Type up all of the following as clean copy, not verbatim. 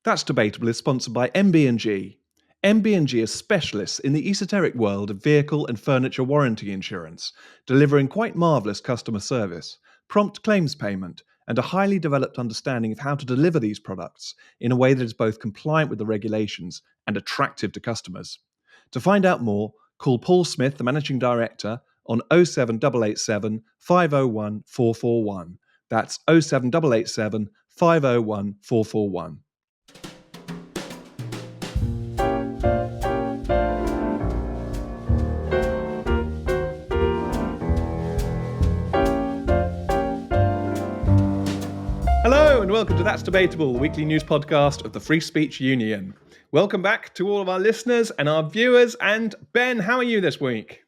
That's Debatable is sponsored by MB&G. MB&G is specialists in the esoteric world of vehicle and furniture warranty insurance, delivering quite marvellous customer service, prompt claims payment, and a highly developed understanding of how to deliver these products in a way that is both compliant with the regulations and attractive to customers. To find out more, call Paul Smith, the Managing Director, on 07887 501 441. That's 07887 501 441. Hello and welcome to That's Debatable, the weekly news podcast of the Free Speech Union. Welcome back to all of our listeners and our viewers. And Ben, how are you this week?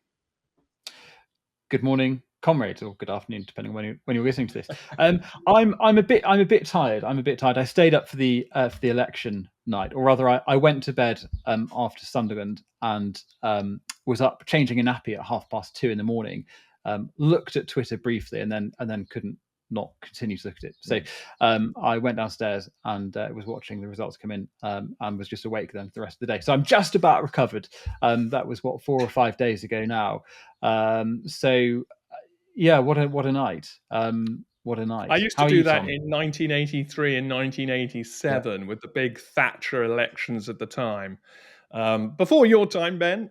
Good morning, comrades, or good afternoon, depending on when you're listening to this. I'm a bit tired. I stayed up for the election night, or rather, I went to bed after Sunderland and was up changing a nappy at 2:30 in the morning. Looked at Twitter briefly and then couldn't not continue to look at it. So I went downstairs and was watching the results come in and was just awake then for the rest of the day. So I'm just about recovered. That was 4 or 5 days ago now. Yeah, what a night. What a night. I used to do that in 1983 and 1987 with the big Thatcher elections at the time. Before your time, Ben,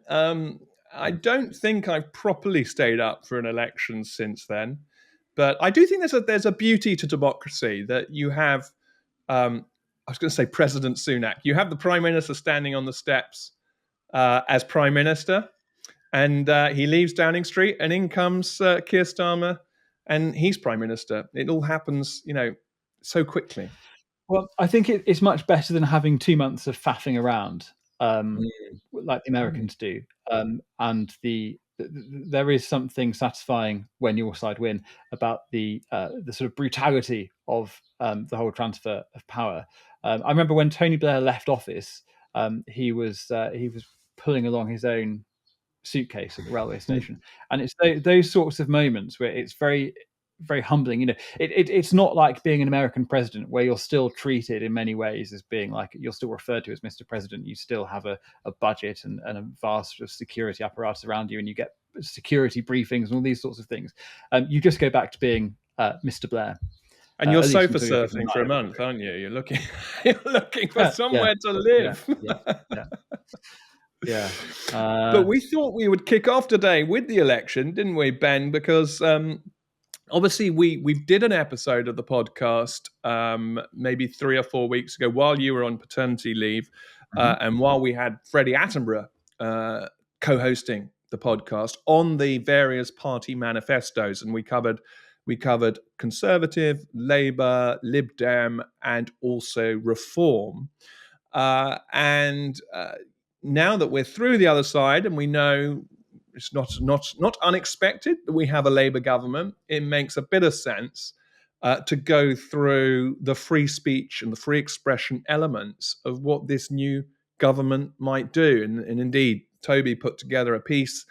I don't think I've properly stayed up for an election since then. But I do think there's a beauty to democracy that you have. I was going to say President Sunak. You have the Prime Minister standing on the steps as Prime Minister, and he leaves Downing Street, and in comes Keir Starmer, and he's Prime Minister. It all happens, so quickly. Well, I think it's much better than having 2 months of faffing around, like the Americans do, and there is something satisfying when your side win about the sort of brutality of the whole transfer of power. I remember when Tony Blair left office, he was pulling along his own suitcase at the railway station, and it's those sorts of moments where it's very, very humbling. It's not like being an American president where you're still treated in many ways as being like you're still referred to as Mr. President. You still have a budget and a vast sort of security apparatus around you, and you get security briefings and all these sorts of things. You just go back to being Mr. Blair. And you're sofa surfing for a month, aren't you? You're looking for somewhere to live. Yeah. But we thought we would kick off today with the election, didn't we, Ben? Because obviously we did an episode of the podcast maybe 3 or 4 weeks ago while you were on paternity leave, and while we had Freddie Attenborough co-hosting the podcast on the various party manifestos, and we covered Conservative, Labour, Lib Dem, and also Reform. Now that we're through the other side and we know it's not unexpected that we have a Labour government, it makes a bit of sense to go through the free speech and the free expression elements of what this new government might do. And indeed, Toby put together a piece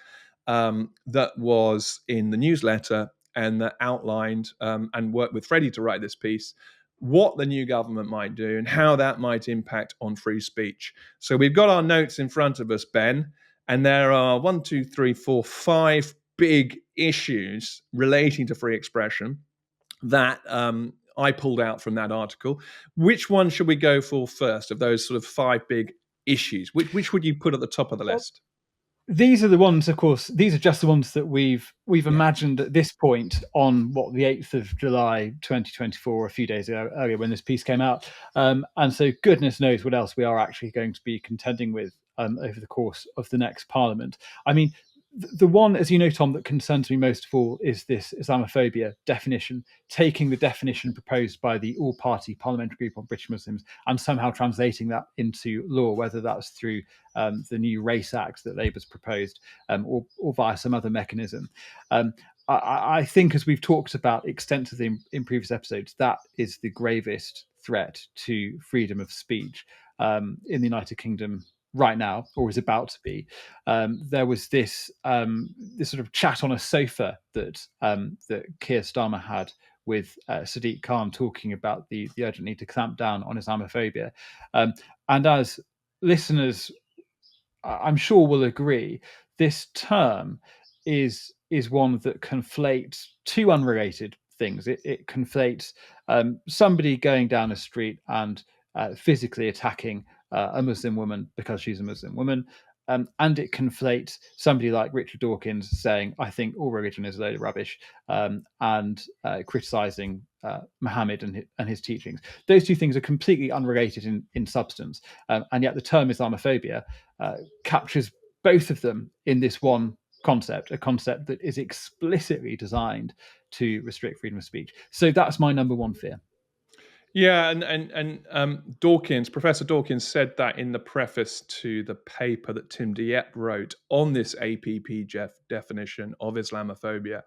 that was in the newsletter and that outlined and worked with Freddie to write this piece, what the new government might do and how that might impact on free speech. So we've got our notes in front of us, Ben, and there are 5 big issues relating to free expression that I pulled out from that article. Which one should we go for first of those sort of 5 big issues? Which would you put at the top of the list? These are the ones, of course, these are just the ones that we've imagined at this point on the 8th of July, 2024, a few days earlier when this piece came out. And so goodness knows what else we are actually going to be contending with over the course of the next parliament. I mean, the one, as you know, Tom, that concerns me most of all is this Islamophobia definition, taking the definition proposed by the all-party parliamentary group on British Muslims and somehow translating that into law, whether that's through the new Race Act that Labour's proposed or via some other mechanism. I think, as we've talked about extensively in previous episodes, that is the gravest threat to freedom of speech in the United Kingdom right now, or is about to be. There was this sort of chat on a sofa that Keir Starmer had with Sadiq Khan talking about the urgent need to clamp down on Islamophobia. And as listeners, I'm sure, will agree, this term is one that conflates two unrelated things. It conflates somebody going down a street and physically attacking a Muslim woman because she's a Muslim woman. And it conflates somebody like Richard Dawkins saying, I think all religion is a load of rubbish, and criticizing Muhammad and his teachings. Those two things are completely unrelated in substance. And yet the term Islamophobia captures both of them in this one concept, a concept that is explicitly designed to restrict freedom of speech. So that's my number one fear. Yeah, and Dawkins, Professor Dawkins, said that in the preface to the paper that Tim Dieppe wrote on this APP definition of Islamophobia.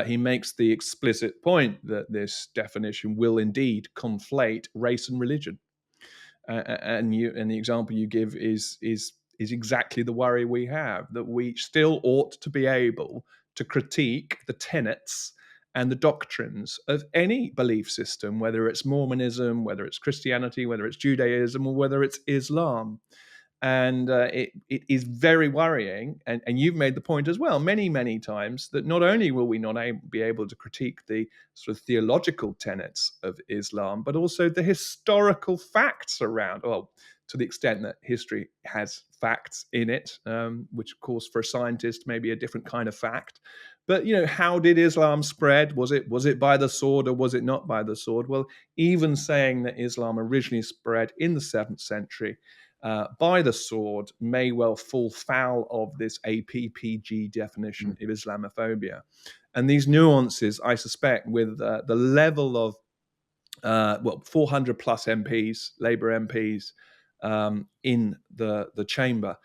He makes the explicit point that this definition will indeed conflate race and religion, and the example you give is exactly the worry we have, that we still ought to be able to critique the tenets and the doctrines of any belief system, whether it's Mormonism, whether it's Christianity, whether it's Judaism, or whether it's Islam. And it is very worrying. And you've made the point as well, many, many times, that not only will we not be able to critique the sort of theological tenets of Islam, but also the historical facts around, well, to the extent that history has facts in it, which, of course, for a scientist may be a different kind of fact. But how did Islam spread? Was it by the sword, or was it not by the sword? Well, even saying that Islam originally spread in the 7th century by the sword may well fall foul of this APPG definition of Islamophobia. And these nuances, I suspect, with the level of 400 plus MPs, Labour MPs, in the chamber,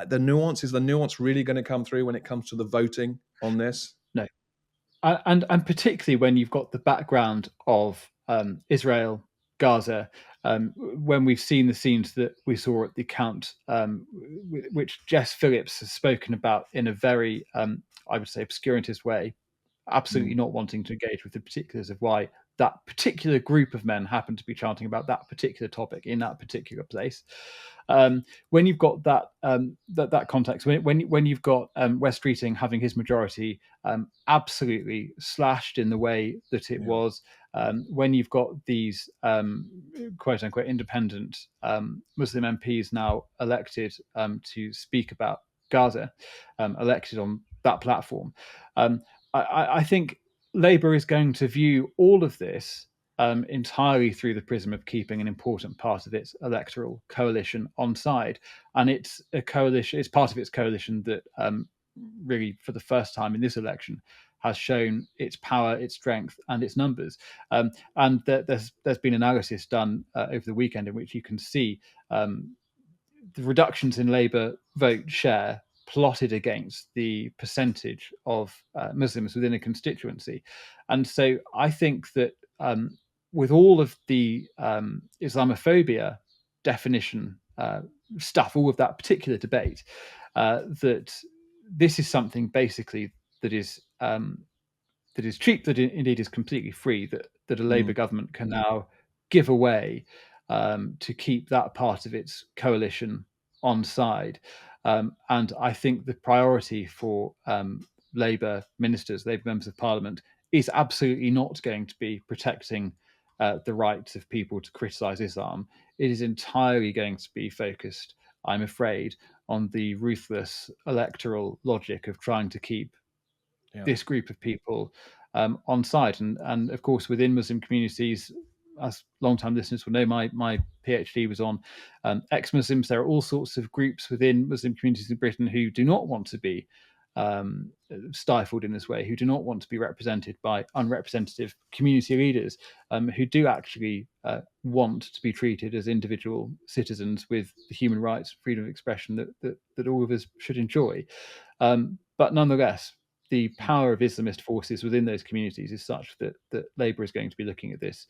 the nuance really going to come through when it comes to the voting on this? No. And particularly when you've got the background of Israel, Gaza, when we've seen the scenes that we saw at the account, which Jess Phillips has spoken about in a very, I would say, obscurantist way, absolutely not wanting to engage with the particulars of why that particular group of men happened to be chanting about that particular topic in that particular place. When you've got that context, when you've got Wes Streeting having his majority absolutely slashed in the way that it was, when you've got these quote unquote independent Muslim MPs now elected to speak about Gaza, elected on that platform, I think Labour is going to view all of this entirely through the prism of keeping an important part of its electoral coalition on side. And it's a coalition, it's part of its coalition that really, for the first time in this election, has shown its power, its strength, and its numbers. And there's been analysis done over the weekend in which you can see the reductions in Labour vote share plotted against the percentage of Muslims within a constituency. And so I think that with all of the Islamophobia definition stuff, all of that particular debate, that this is something basically that is cheap, that indeed is completely free, that a Labour government can now give away to keep that part of its coalition on side. And I think the priority for Labour ministers, Labour members of Parliament, is absolutely not going to be protecting the rights of people to criticise Islam. It is entirely going to be focused, I'm afraid, on the ruthless electoral logic of trying to keep this group of people on side. And of course, within Muslim communities, as long-time listeners will know, my PhD was on ex-Muslims. There are all sorts of groups within Muslim communities in Britain who do not want to be stifled in this way, who do not want to be represented by unrepresentative community leaders, who do actually want to be treated as individual citizens with the human rights, freedom of expression that all of us should enjoy. But nonetheless, the power of Islamist forces within those communities is such that Labour is going to be looking at this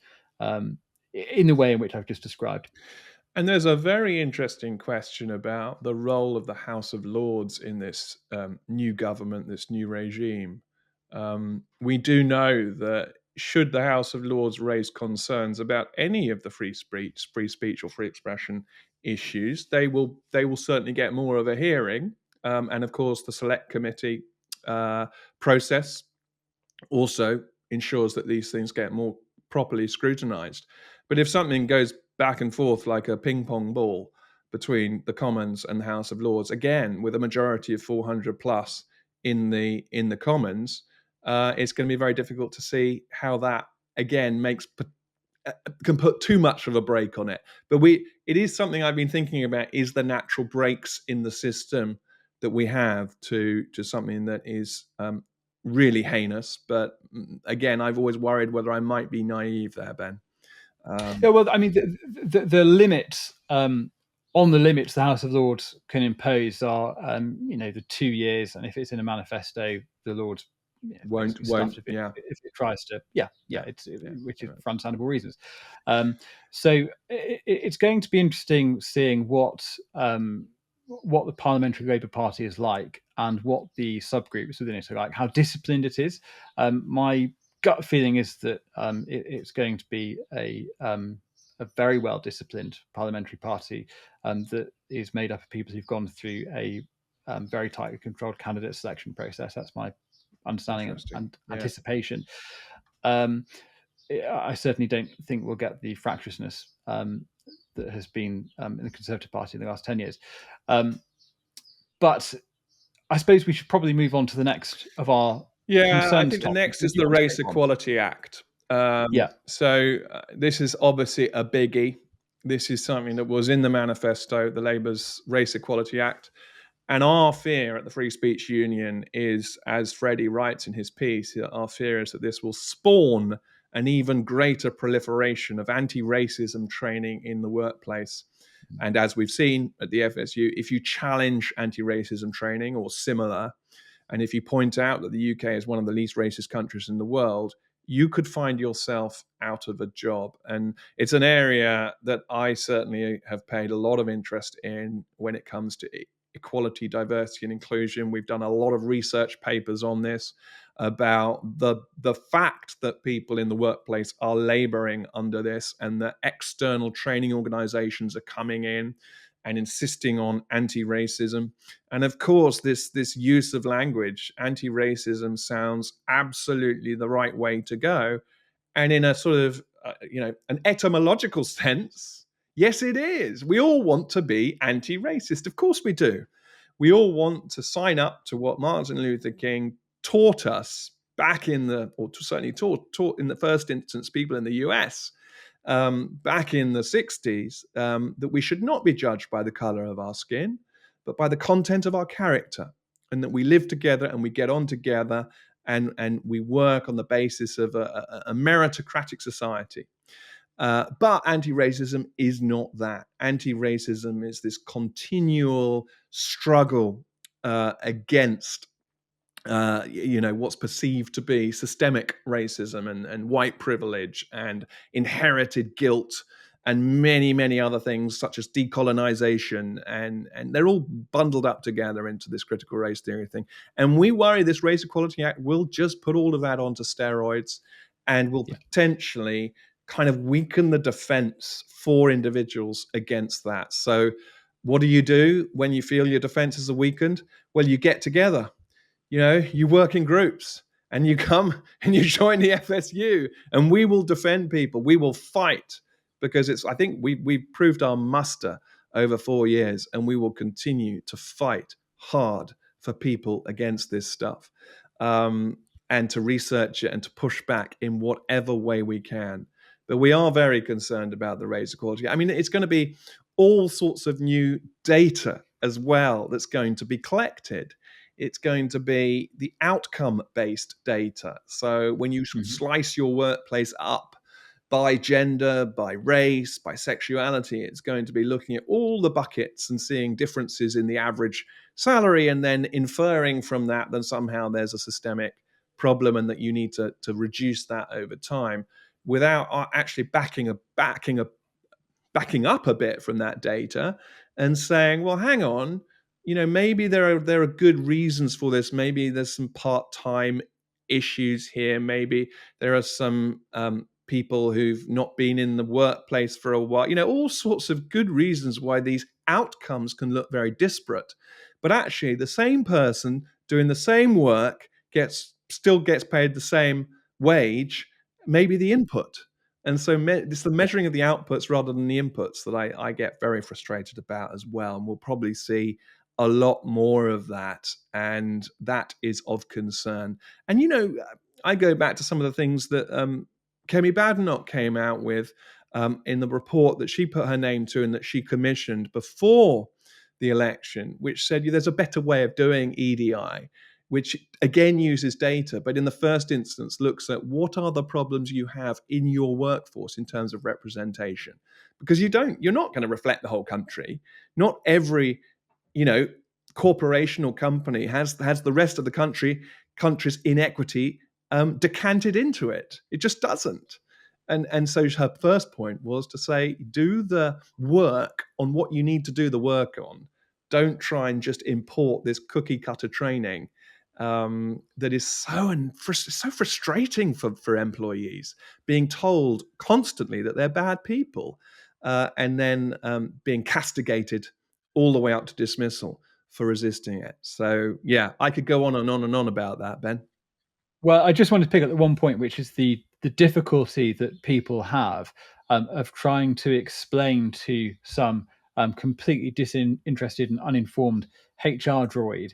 in the way in which I've just described. And there's a very interesting question about the role of the House of Lords in this new government, this new regime. We do know that should the House of Lords raise concerns about any of the free speech or free expression issues, they will certainly get more of a hearing. And of course, the select committee process also ensures that these things get more properly scrutinized. But if something goes back and forth like a ping pong ball between the Commons and the House of Lords, again with a majority of 400 plus in the Commons, it's going to be very difficult to see how that again can put too much of a brake on it. But it is something I've been thinking about: is the natural brakes in the system that we have to something that is really heinous. But again, I've always worried whether I might be naive there, Ben. Yeah, well, I mean, the limits on the limits the House of Lords can impose are, the 2 years, and if it's in a manifesto, the Lords won't stuffed yeah if it tries to, which is right. for understandable reasons. So it's going to be interesting seeing what the Parliamentary Labour Party is like, and what the subgroups within it are like, how disciplined it is. My gut feeling is that it's going to be a very well disciplined parliamentary party that is made up of people who've gone through a very tightly controlled candidate selection process. That's my understanding and anticipation. I certainly don't think we'll get the fractiousness that has been in the Conservative Party in the last 10 years. But I suppose we should probably move on to the next of our concerns. I think the next is the Race Equality Act. So this is obviously a biggie. This is something that was in the manifesto, the Labour's Race Equality Act. And our fear at the Free Speech Union is, as Freddie writes in his piece, our fear is that this will spawn an even greater proliferation of anti-racism training in the workplace. And as we've seen at the FSU, if you challenge anti-racism training or similar, and if you point out that the UK is one of the least racist countries in the world, you could find yourself out of a job. And it's an area that I certainly have paid a lot of interest in when it comes to equality, diversity, and inclusion. We've done a lot of research papers on this, about the fact that people in the workplace are laboring under this, and that external training organizations are coming in and insisting on anti-racism. And of course, this use of language, anti-racism, sounds absolutely the right way to go. And in a sort of, an etymological sense, yes, it is. We all want to be anti-racist. Of course we do. We all want to sign up to what Martin Luther King taught us back certainly taught in the first instance people in the US back in the 60s, that we should not be judged by the color of our skin, but by the content of our character, and that we live together and we get on together, and we work on the basis of a meritocratic society. But anti-racism is not that. Anti-racism is this continual struggle against what's perceived to be systemic racism and white privilege and inherited guilt and many, many other things such as decolonization. And they're all bundled up together into this critical race theory thing. And we worry this Race Equality Act will just put all of that onto steroids and will potentially kind of weaken the defense for individuals against that. So what do you do when you feel your defenses are weakened? Well, you get together. You work in groups, and you come and you join the FSU, and we will defend people. We will fight, because I think we've proved our muster over 4 years, and we will continue to fight hard for people against this stuff, and to research it and to push back in whatever way we can. But we are very concerned about the race equality. I mean, it's going to be all sorts of new data as well that's going to be collected. It's going to be the outcome-based data. So when you slice your workplace up by gender, by race, by sexuality, it's going to be looking at all the buckets and seeing differences in the average salary, and then inferring from that somehow there's a systemic problem and that you need to reduce that over time, without actually backing up a bit from that data and saying, well, hang on, maybe there are good reasons for this. Maybe there's some part-time issues here. Maybe there are some people who've not been in the workplace for a while. All sorts of good reasons why these outcomes can look very disparate. But actually, the same person doing the same work still gets paid the same wage, maybe the input. And so it's the measuring of the outputs rather than the inputs that I get very frustrated about as well. And we'll probably see a lot more of that. And that is of concern. And, I go back to some of the things that Kemi Badenoch came out with in the report that she put her name to and that she commissioned before the election, which said there's a better way of doing EDI, which again uses data, but in the first instance looks at what are the problems you have in your workforce in terms of representation. Because you're not going to reflect the whole country. Not every, corporation or company has the rest of the country's inequity decanted into it. It just doesn't. And so her first point was to say, do the work on what you need to do the work on. Don't try and just import this cookie cutter training that is so frustrating for employees, being told constantly that they're bad people, and then being castigated all the way up to dismissal for resisting it. So yeah, I could go on and on and on about that, Ben. Well, I just wanted to pick up the one point, which is the difficulty that people have of trying to explain to some completely disinterested and uninformed HR droid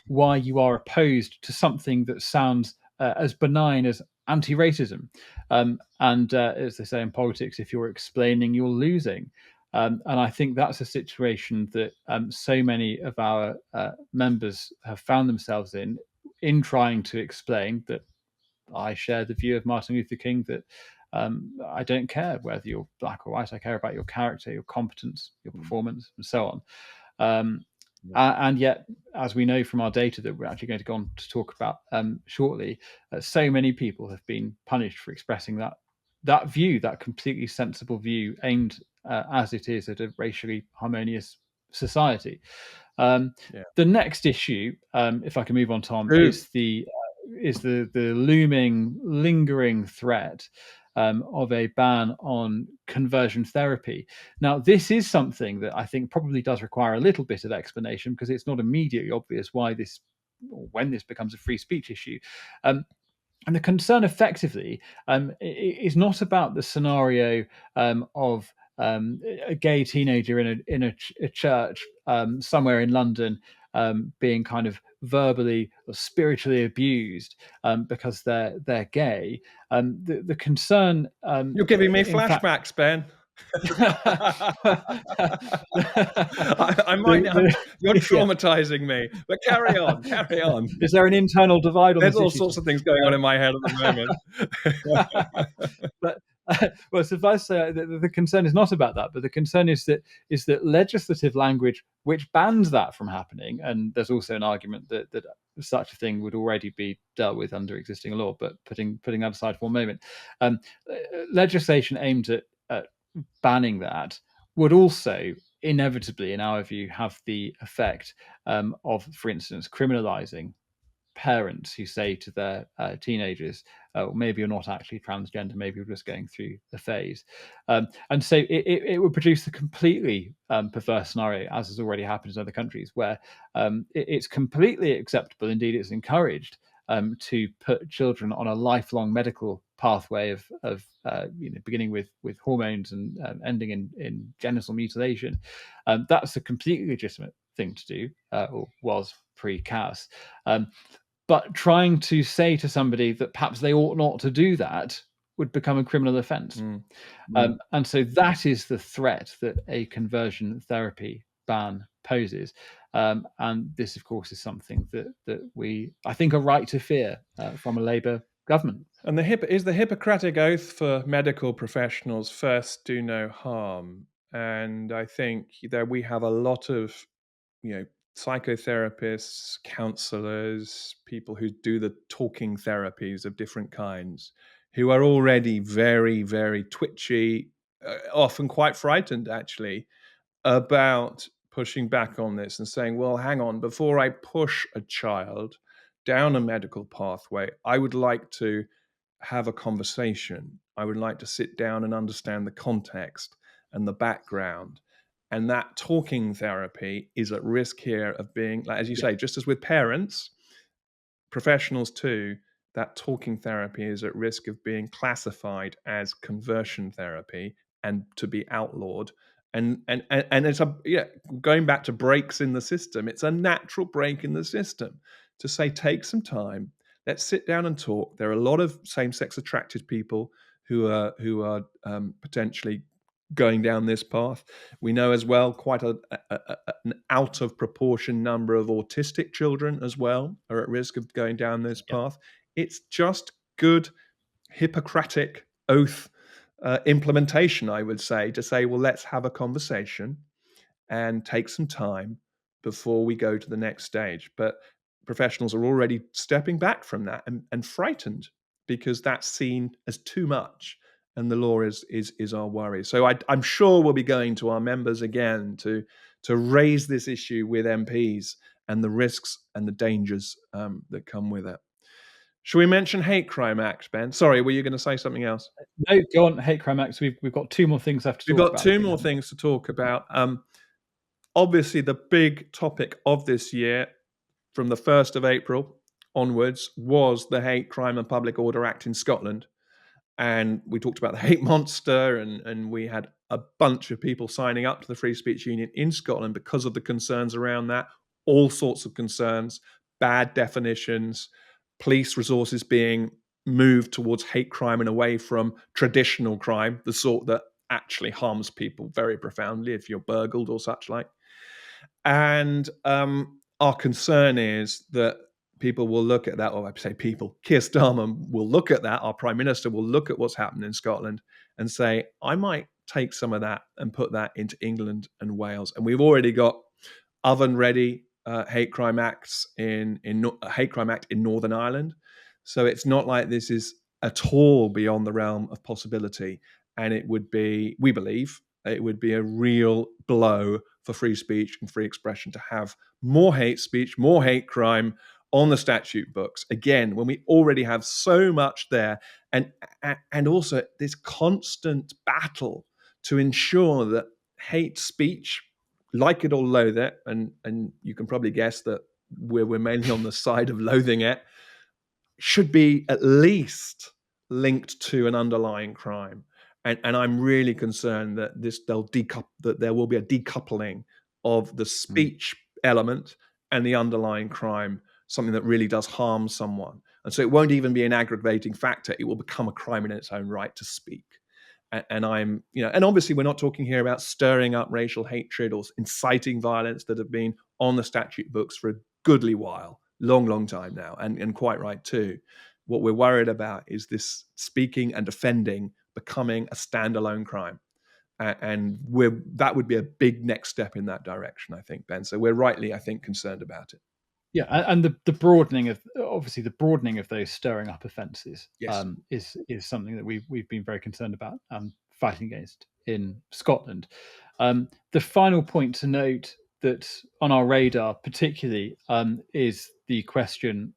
why you are opposed to something that sounds as benign as anti-racism. And as they say in politics, if you're explaining, you're losing. And I think that's a situation that so many of our members have found themselves in trying to explain that I share the view of Martin Luther King that I don't care whether you're black or white. I care about your character, your competence, your performance, and so on. And yet, as we know from our data that we're actually going to go on to talk about shortly, so many people have been punished for expressing that view, that completely sensible view aimed as it is at a racially harmonious society. The next issue, if I can move on, Tom, is the looming, lingering threat of a ban on conversion therapy. Now, this is something that I think probably does require a little bit of explanation because it's not immediately obvious why this, or when this becomes a free speech issue. And the concern effectively is not about the scenario of a gay teenager in a church somewhere in London being kind of verbally or spiritually abused because they're gay. The concern You're giving me in fact, flashbacks, Ben. You're traumatizing me. But carry on. Is there an internal divide on There's this all issue? sorts of things going on in my head at the moment. But well, suffice to say, the concern is not about that, but the concern is that legislative language which bans that from happening, and there's also an argument that such a thing would already be dealt with under existing law. But putting that aside for a moment, legislation aimed at banning that would also inevitably, in our view, have the effect of, for instance, criminalizing parents who say to their teenagers, maybe you're not actually transgender, maybe you're just going through the phase. And so it would produce the completely perverse scenario, as has already happened in other countries, where it's completely acceptable, indeed it's encouraged, to put children on a lifelong medical pathway of beginning with hormones and ending in genital mutilation. That's a completely legitimate thing to do, or was pre-CAS. But trying to say to somebody that perhaps they ought not to do that would become a criminal offence. And so that is the threat that a conversion therapy ban poses. And this, of course, is something that we, I think, are right to fear from a Labour government. And the Hippocratic oath for medical professionals: first, do no harm. And I think that we have a lot of, psychotherapists, counselors, people who do the talking therapies of different kinds, who are already very, very twitchy, often quite frightened, actually, about pushing back on this and saying, well, hang on, before I push a child down a medical pathway, I would like to have a conversation. I would like to sit down and understand the context and the background. And that talking therapy is at risk here of being, like, as you Yeah. say, just as with parents, professionals too, that talking therapy is at risk of being classified as conversion therapy and to be outlawed. And it's a, yeah, going back to breaks in the system, it's a natural break in the system to say, take some time, let's sit down and talk. There are a lot of same-sex attracted people who are potentially going down this path. We know as well quite an out of proportion number of autistic children as well are at risk of going down this Yeah. path. It's just good Hippocratic oath implementation, I would say, to say, well, let's have a conversation and take some time before we go to the next stage. But professionals are already stepping back from that and frightened because that's seen as too much. And the law is our worry. So I'm sure we'll be going to our members again to raise this issue with MPs and the risks and the dangers that come with it. Shall we mention Hate Crime Act, Ben? Sorry, were you going to say something else? No, go on. Hate crime acts. We've got two more things left to We've talk got about, I two think, more haven't we? things to talk about. Obviously, the big topic of this year, from the 1st of April onwards, was the Hate Crime and Public Order Act in Scotland. And we talked about the hate monster, and we had a bunch of people signing up to the Free Speech Union in Scotland because of the concerns around that. All sorts of concerns, bad definitions, police resources being moved towards hate crime and away from traditional crime, the sort that actually harms people very profoundly if you're burgled or such like. And our concern is that people will look at that, or I say people, Keir Starmer will look at that, our Prime Minister will look at what's happened in Scotland and say, I might take some of that and put that into England and Wales. And we've already got oven-ready hate crime acts hate crime act in Northern Ireland. So it's not like this is at all beyond the realm of possibility. And it would be, we believe, it would be a real blow for free speech and free expression to have more hate speech, more hate crime on the statute books. Again, when we already have so much there, and also this constant battle to ensure that hate speech, like it or loathe it, and you can probably guess that we're mainly on the side of loathing it, should be at least linked to an underlying crime. And I'm really concerned that that there will be a decoupling of the speech element and the underlying crime, something that really does harm someone. And so it won't even be an aggravating factor. It will become a crime in its own right to speak. And I'm, and obviously we're not talking here about stirring up racial hatred or inciting violence that have been on the statute books for a goodly while, long time now, and quite right too. What we're worried about is this speaking and offending becoming a standalone crime. And that would be a big next step in that direction, I think, Ben. So we're rightly, I think, concerned about it. Yeah, and the broadening of, obviously, the broadening of those stirring up offences Yes. is something that we've been very concerned about fighting against in Scotland. The final point to note that on our radar, particularly, is the question,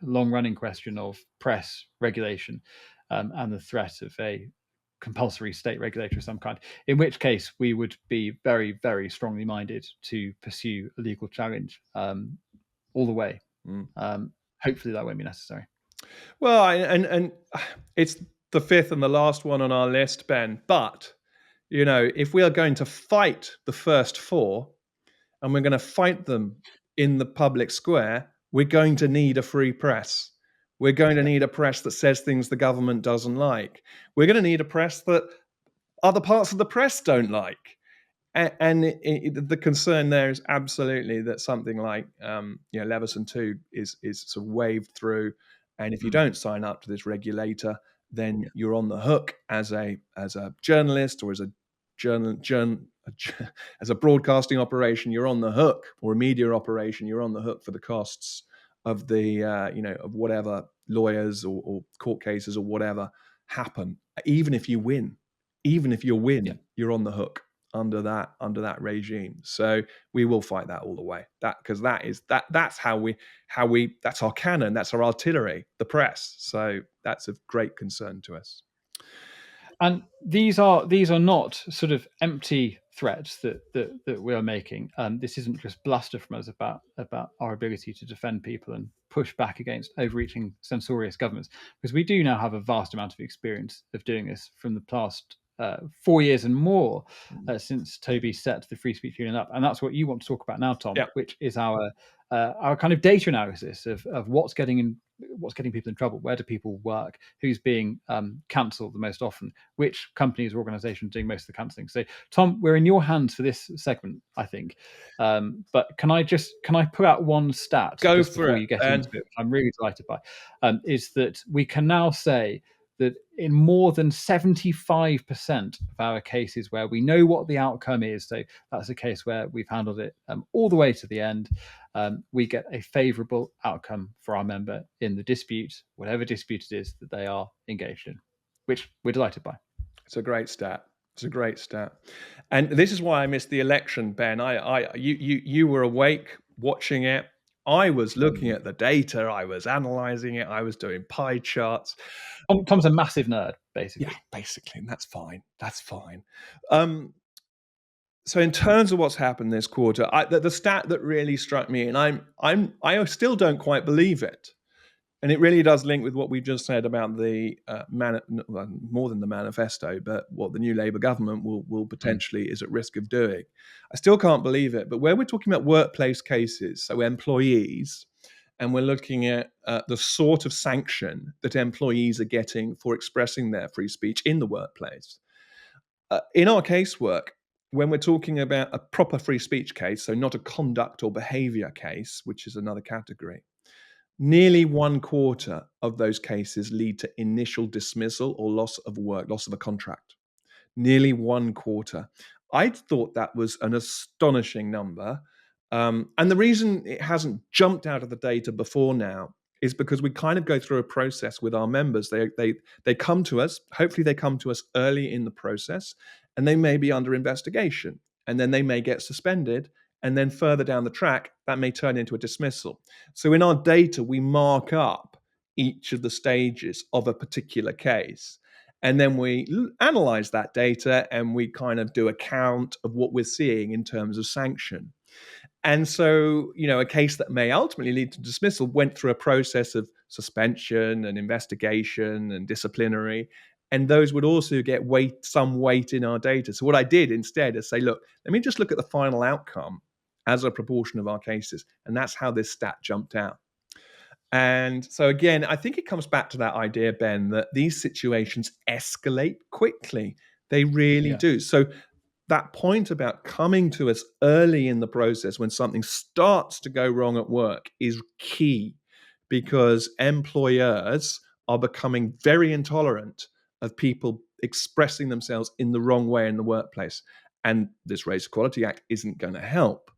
long-running question of press regulation and the threat of a compulsory state regulator of some kind, in which case we would be very, very strongly minded to pursue a legal challenge all the way. Hopefully that won't be necessary. Well, and it's the fifth and the last one on our list, Ben. But, if we are going to fight the first four and we're going to fight them in the public square, we're going to need a free press. We're going to need a press that says things the government doesn't like. We're going to need a press that other parts of the press don't like. And the concern there is absolutely that something like Leveson 2 is sort of waved through, and if you don't sign up to this regulator, then you're on the hook as a journalist or as a as a broadcasting operation. You're on the hook, or a media operation. You're on the hook for the costs of the of whatever lawyers or court cases or whatever happen. Even if you win, you're on the hook. under that regime. So we will fight that all the way. Because that's how we that's our cannon, that's our artillery, the press. So that's of great concern to us. And these are not sort of empty threats that we are making. This isn't just bluster from us about our ability to defend people and push back against overreaching censorious governments, because we do now have a vast amount of experience of doing this from the past 4 years and more since Toby set the Free Speech Union up. And that's what you want to talk about now, Tom, which is our kind of data analysis of what's getting people in trouble, where do people work, who's being cancelled the most often, which companies or organizations are doing most of the cancelling. So Tom, we're in your hands for this segment, I think. But can I put out one stat just before you get into it, which I'm really delighted by, is that we can now say that in more than 75% of our cases where we know what the outcome is, so that's a case where we've handled it all the way to the end, we get a favourable outcome for our member in the dispute, whatever dispute it is that they are engaged in, which we're delighted by. It's a great stat. It's a great stat. And this is why I missed the election, Ben. You were awake watching it. I was looking at the data, I was analysing it, I was doing pie charts. Tom's a massive nerd, basically. Yeah, basically, and that's fine. That's fine. So in terms of what's happened this quarter, the stat that really struck me, and I still don't quite believe it, and it really does link with what we've just said about the more than the manifesto, but what the new Labour government will potentially is at risk of doing. I still can't believe it, but where we're talking about workplace cases, so employees, and we're looking at the sort of sanction that employees are getting for expressing their free speech in the workplace. In our casework, when we're talking about a proper free speech case, so not a conduct or behaviour case, which is another category, nearly 1/4 of those cases lead to initial dismissal or loss of work, loss of a contract. Nearly 1/4. I thought that was an astonishing number. And the reason it hasn't jumped out of the data before now is because we kind of go through a process with our members. They come to us, hopefully they come to us early in the process, and they may be under investigation, and then they may get suspended, and then further down the track, that may turn into a dismissal. So in our data, we mark up each of the stages of a particular case. And then we analyze that data and we kind of do a count of what we're seeing in terms of sanction. And so, a case that may ultimately lead to dismissal went through a process of suspension and investigation and disciplinary. And those would also get some weight in our data. So what I did instead is say, look, let me just look at the final outcome as a proportion of our cases. And that's how this stat jumped out. And so again, I think it comes back to that idea, Ben, that these situations escalate quickly. They really do. So that point about coming to us early in the process when something starts to go wrong at work is key, because employers are becoming very intolerant of people expressing themselves in the wrong way in the workplace. And this Race Equality Act isn't going to help.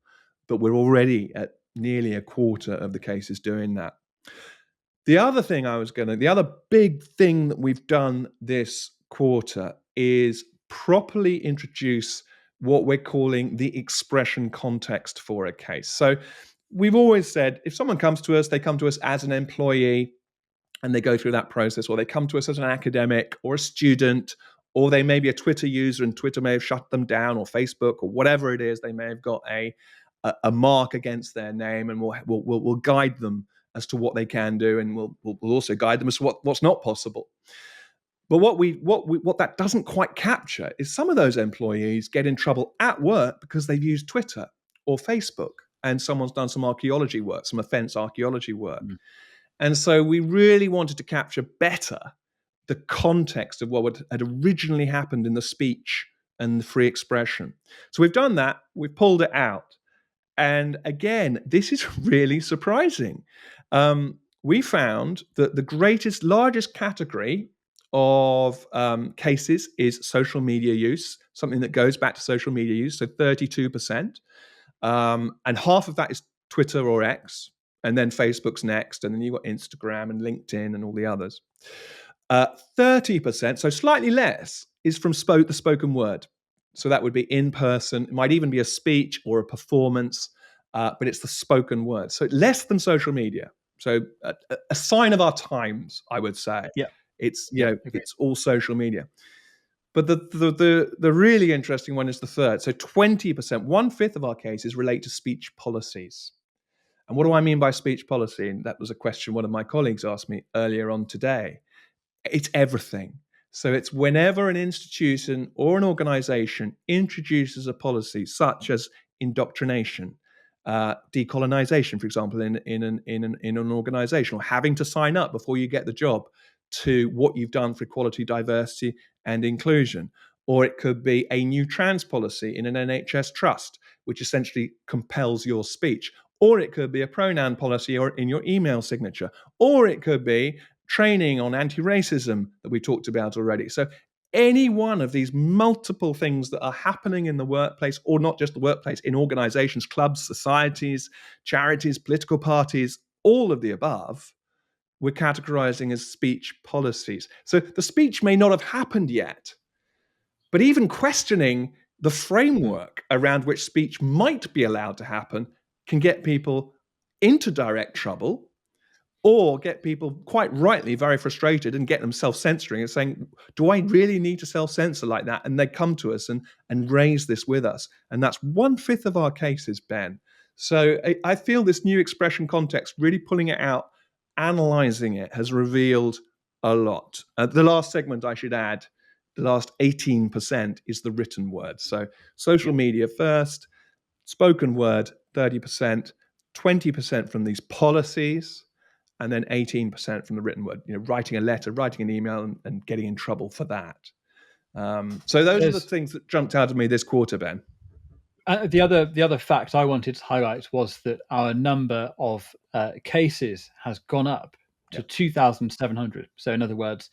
But we're already at nearly 1/4 of the cases doing that. The other big thing that we've done this quarter is properly introduce what we're calling the expression context for a case. So we've always said if someone comes to us, they come to us as an employee and they go through that process, or they come to us as an academic or a student, or they may be a Twitter user and Twitter may have shut them down, or Facebook, or whatever it is. They may have got a mark against their name, and we'll guide them as to what they can do, and we'll also guide them as to what's not possible. But what that doesn't quite capture is some of those employees get in trouble at work because they've used Twitter or Facebook, and someone's done some archaeology work, some offence archaeology work. And so we really wanted to capture better the context of what had originally happened in the speech and the free expression. So we've done that. We've pulled it out. And again, this is really surprising. We found that the largest category of cases is social media use, something that goes back to social media use, so 32%. And half of that is Twitter or X, and then Facebook's next, and then you've got Instagram and LinkedIn and all the others. 30%, so slightly less, is from the spoken word. So that would be in person. It might even be a speech or a performance, but it's the spoken word. So less than social media. So a sign of our times, I would say. Yeah. It's Yeah. Agreed. it's all social media. But the really interesting one is the third. So 20%, 1/5 of our cases relate to speech policies. And what do I mean by speech policy? And that was a question one of my colleagues asked me earlier on today. It's everything. So it's whenever an institution or an organization introduces a policy such as indoctrination, decolonization, for example, in an organization, or having to sign up before you get the job to what you've done for equality, diversity, and inclusion. Or it could be a new trans policy in an NHS trust, which essentially compels your speech. Or it could be a pronoun policy or in your email signature. Or it could be training on anti-racism that we talked about already. So any one of these multiple things that are happening in the workplace, or not just the workplace, in organizations, clubs, societies, charities, political parties, all of the above, we're categorizing as speech policies. So the speech may not have happened yet, but even questioning the framework around which speech might be allowed to happen can get people into direct trouble, or get people quite rightly very frustrated and get them self-censoring and saying, do I really need to self-censor like that? And they come to us and raise this with us. And that's 1/5 of our cases, Ben. So I feel this new expression context, really pulling it out, analyzing it, has revealed a lot. The last segment, I should add, the last 18% is the written word. So social media first, spoken word 30%, 20% from these policies, and then 18% from the written word, writing a letter, writing an email, and getting in trouble for that. So those are the things that jumped out at me this quarter, Ben. The other fact I wanted to highlight was that our number of cases has gone up to 2,700. So in other words,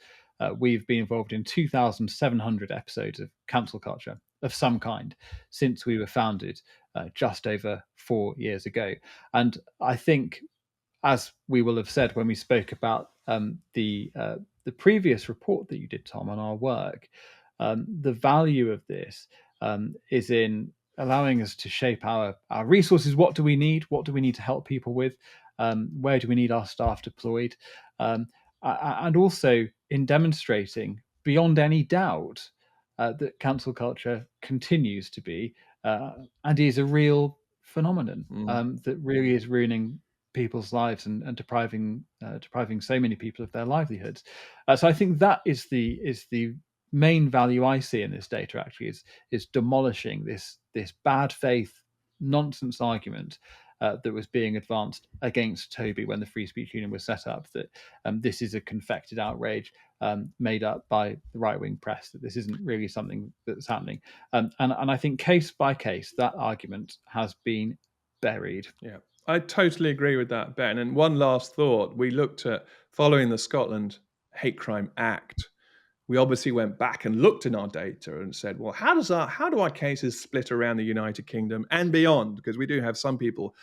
we've been involved in 2,700 episodes of cancel culture of some kind since we were founded just over 4 years ago. And I think, as we will have said when we spoke about the previous report that you did, Tom, on our work, the value of this is in allowing us to shape our resources. What do we need? What do we need to help people with? Where do we need our staff deployed? And also in demonstrating beyond any doubt that cancel culture continues to be and is a real phenomenon that really is ruining people's lives and depriving so many people of their livelihoods. So I think that is the main value I see in this data. Actually, is demolishing this bad faith nonsense argument that was being advanced against Toby when the Free Speech Union was set up, that this is a confected outrage made up by the right-wing press, that this isn't really something that's happening. And I think case by case, that argument has been buried. Yeah, I totally agree with that, Ben. And one last thought. We looked at, following the Scotland Hate Crime Act, we obviously went back and looked in our data and said, well, how do our cases split around the United Kingdom and beyond? Because we do have some people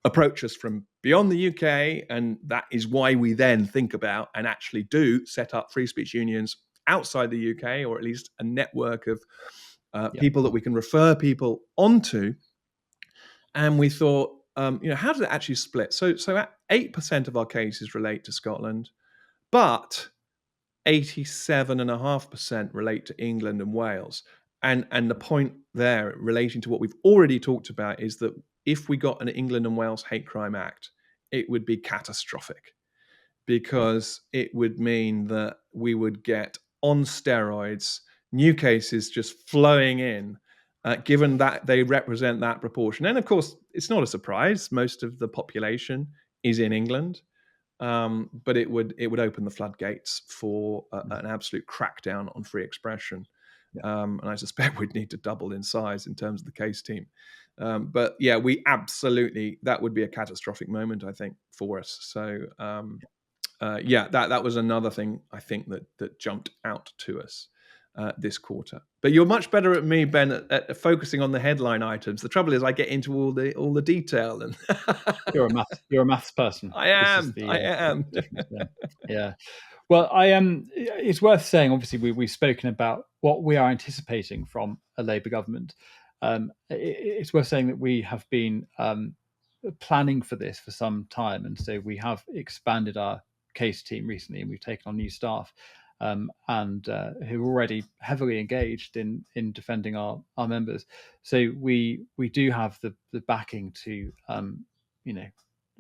approach us from beyond the UK, and that is why we then think about and actually do set up free speech unions outside the UK, or at least a network of people that we can refer people onto. And we thought, how does it actually split? So 8% of our cases relate to Scotland, but 87.5% relate to England and Wales. And the point there, relating to what we've already talked about, is that if we got an England and Wales Hate Crime Act, it would be catastrophic, because it would mean that we would get, on steroids, new cases just flowing in, given that they represent that proportion. And of course, it's not a surprise. Most of the population is in England. But it would open the floodgates for an absolute crackdown on free expression. And I suspect we'd need to double in size in terms of the case team. But yeah, that would be a catastrophic moment, I think, for us. So that was another thing I think that jumped out to us this quarter. But you're much better at me, Ben, at focusing on the headline items. The trouble is, I get into all the detail. And you're a maths person. I am. Yeah. Well, it's worth saying. Obviously, we've spoken about what we are anticipating from a Labour government. It's worth saying that we have been planning for this for some time, and so we have expanded our case team recently, and we've taken on new staff, and who are already heavily engaged in defending our members. So we do have the backing to,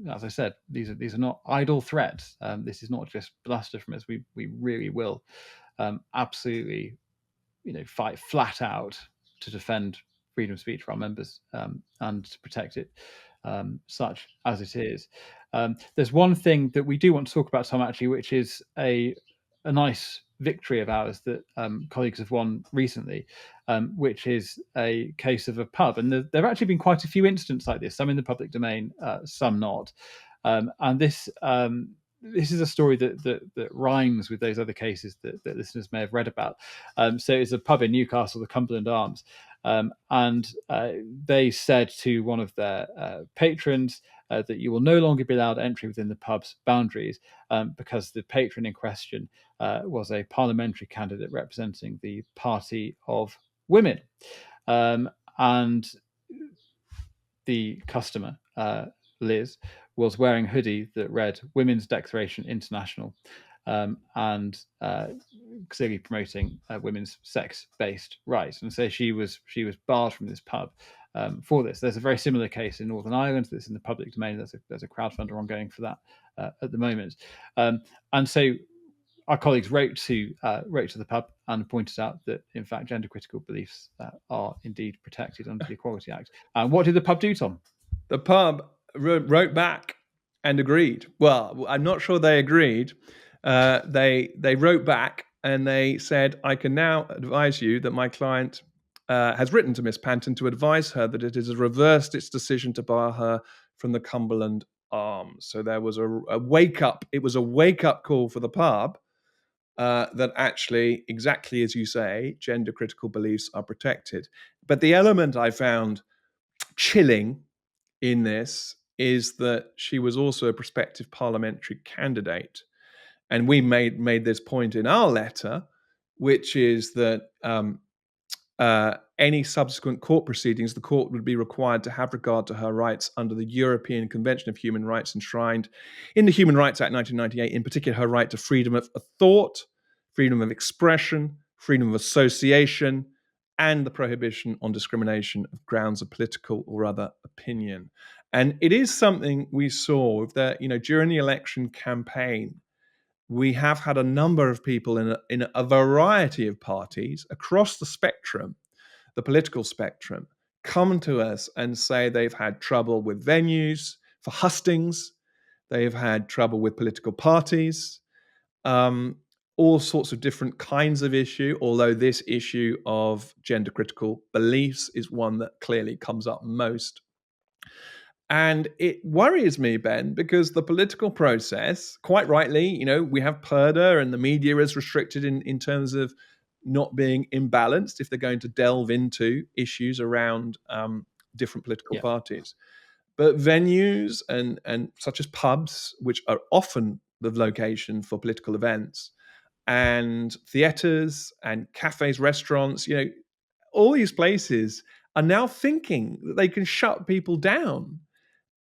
as I said, these are not idle threats. This is not just bluster from us. We really will absolutely, fight flat out to defend freedom of speech for our members, and to protect it, such as it is. There's one thing that we do want to talk about, Tom, actually, which is a nice victory of ours that colleagues have won recently, which is a case of a pub. And there have actually been quite a few incidents like this, some in the public domain, some not. And this is a story that rhymes with those other cases that listeners may have read about. So it's a pub in Newcastle, the Cumberland Arms, and they said to one of their patrons that you will no longer be allowed entry within the pub's boundaries, because the patron in question was a parliamentary candidate representing the Party of Women, and the customer, Liz, was wearing a hoodie that read Women's Declaration International, and clearly promoting women's sex-based rights. And so she was barred from this pub for this. There's a very similar case in Northern Ireland that's in the public domain. There's a crowdfunder ongoing for that at the moment. And so our colleagues wrote to the pub and pointed out that, in fact, gender critical beliefs are indeed protected under the Equality Act. And what did the pub do, Tom? The pub wrote back and agreed. Well, I'm not sure they agreed. They wrote back and they said, I can now advise you that my client has written to Miss Panton to advise her that it has reversed its decision to bar her from the Cumberland Arms. So there was a wake up. It was a wake up call for the pub that actually, exactly as you say, gender critical beliefs are protected. But the element I found chilling in this is that she was also a prospective parliamentary candidate. And we made this point in our letter, which is that any subsequent court proceedings, the court would be required to have regard to her rights under the European Convention of Human Rights enshrined in the Human Rights Act 1998, in particular her right to freedom of thought, freedom of expression, freedom of association, and the prohibition on discrimination of grounds of political or other opinion. And it is something we saw with that, during the election campaign. We have had a number of people in a variety of parties across the spectrum, the political spectrum, come to us and say they've had trouble with venues for hustings, they've had trouble with political parties, all sorts of different kinds of issue, although this issue of gender critical beliefs is one that clearly comes up most. And it worries me, Ben, because the political process, quite rightly, we have purdah and the media is restricted in terms of not being imbalanced if they're going to delve into issues around different political parties. But venues and such as pubs, which are often the location for political events, and theatres and cafes, restaurants, all these places are now thinking that they can shut people down.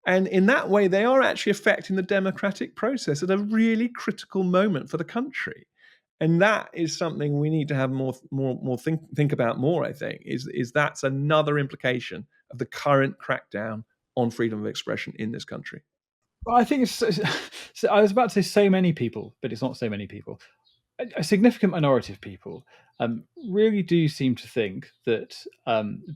And in that way, they are actually affecting the democratic process at a really critical moment for the country. And that is something we need to have more think about more, I think, is that's another implication of the current crackdown on freedom of expression in this country. Well, I think I was about to say so many people, but it's not so many people. A significant minority of people really do seem to think that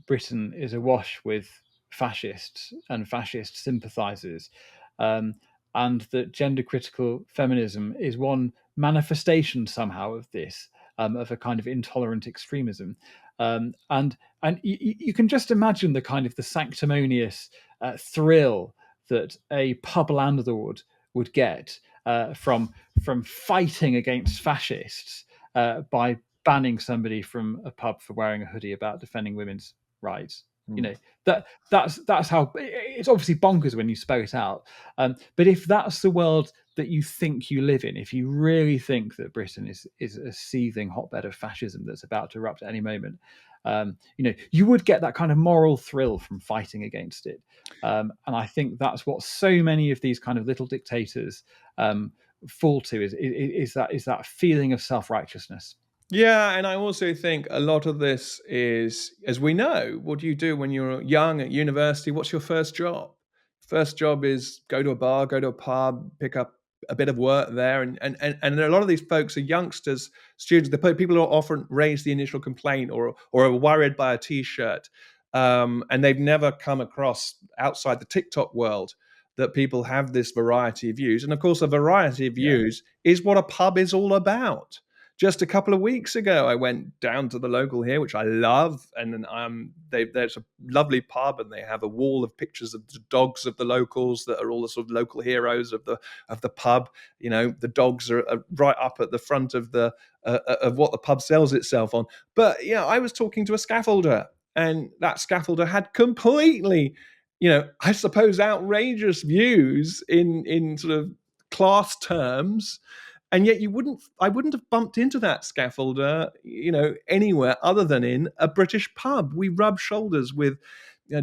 Britain is awash with fascists and fascist sympathisers, and that gender critical feminism is one manifestation somehow of this, of a kind of intolerant extremism. And you can just imagine the kind of the sanctimonious thrill that a pub landlord would get from fighting against fascists by banning somebody from a pub for wearing a hoodie about defending women's rights. You know, that's how it's obviously bonkers when you spell it out. But if that's the world that you think you live in, if you really think that Britain is a seething hotbed of fascism that's about to erupt at any moment, you would get that kind of moral thrill from fighting against it. And I think that's what so many of these kind of little dictators fall to is that feeling of self-righteousness. Yeah, and I also think a lot of this is, as we know, what do you do when you're young at university? What's your first job? First job is go to a bar, go to a pub, pick up a bit of work there, and a lot of these folks are youngsters, students. The people who often raise the initial complaint or are worried by a T-shirt, and they've never come across outside the TikTok world that people have this variety of views, and of course, a variety of Yeah. views is what a pub is all about. Just a couple of weeks ago, I went down to the local here, which I love, and there's a lovely pub, and they have a wall of pictures of the dogs of the locals that are all the sort of local heroes of the pub. You know, the dogs are right up at the front of the of what the pub sells itself on. But yeah, I was talking to a scaffolder, and that scaffolder had completely, I suppose, outrageous views in sort of class terms, and yet I wouldn't have bumped into that scaffolder, anywhere other than in a British pub. We rub shoulders with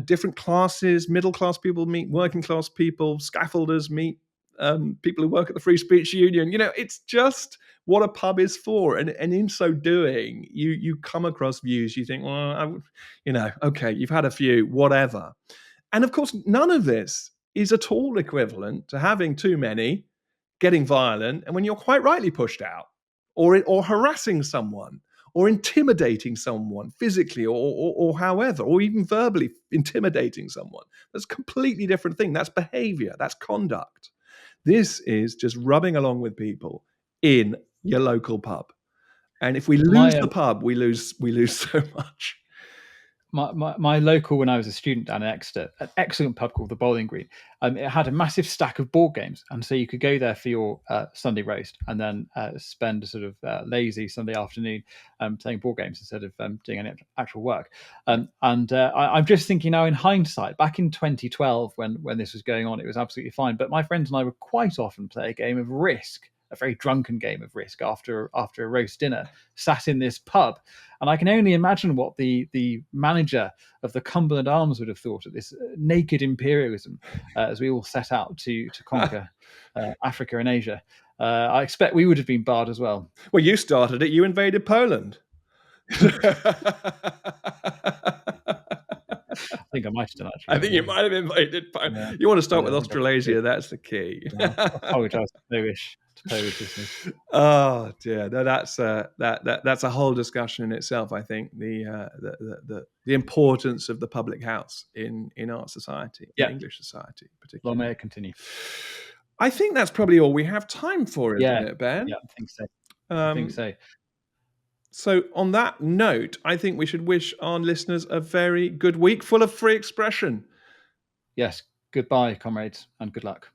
different classes. Middle class people meet working class people. Scaffolders meet people who work at the Free Speech Union. It's just what a pub is for, and in so doing, you come across views. You think, well, okay, you've had a few, whatever. And of course, none of this is at all equivalent to having too many, getting violent, and when you're quite rightly pushed out, or harassing someone, or intimidating someone physically, or however, or even verbally intimidating someone. That's a completely different thing. That's behavior. That's conduct. This is just rubbing along with people in your local pub. And if we lose My the pub, we lose so much. my local, when I was a student down in Exeter, an excellent pub called the Bowling Green. It had a massive stack of board games, and so you could go there for your Sunday roast, and then spend a sort of lazy Sunday afternoon playing board games instead of doing any actual work. I'm just thinking now, in hindsight, back in 2012, when this was going on, it was absolutely fine. But my friends and I would quite often play a game of Risk, a very drunken game of Risk after a roast dinner, sat in this pub. And I can only imagine what the manager of the Cumberland Arms would have thought of this naked imperialism as we all set out to conquer Africa and Asia. I expect we would have been barred as well. Well, you started it. You invaded Poland. I think I might have done, actually. I think you might have invaded Poland. Yeah. You want to start with Australasia. That's the key. Yeah. I apologise to Polish listeners. Oh dear, no, that's a whole discussion in itself. I think the importance of the public house in our society, in English society, particularly. Long may it continue. I think that's probably all we have time for, isn't it, Ben? Yeah, I think so. I think so. So on that note, I think we should wish our listeners a very good week full of free expression. Yes. Goodbye, comrades, and good luck.